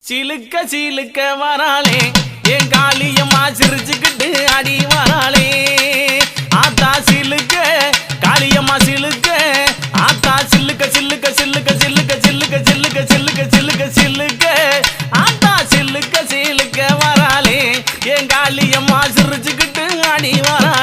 சிலுக்க சிலுக்க வராளே என் காளியம்மா சிரிச்சுக்கிட்டு அடி வராளே ஆத்தா சிலுக்க காளியம்மா சிலுக்க ஆத்தா சில்லுக்க சில்லுக்க சில்லுக்க சில்லுக்க சில்லுக்க சில்லுக்க சில்லுக்க சில்லுக்க சில்லுக்க ஆத்தா சில்லுக்க சிலுக்க வராளே என் காளியம்மா சிரிச்சுக்கிட்டு அடி வராளே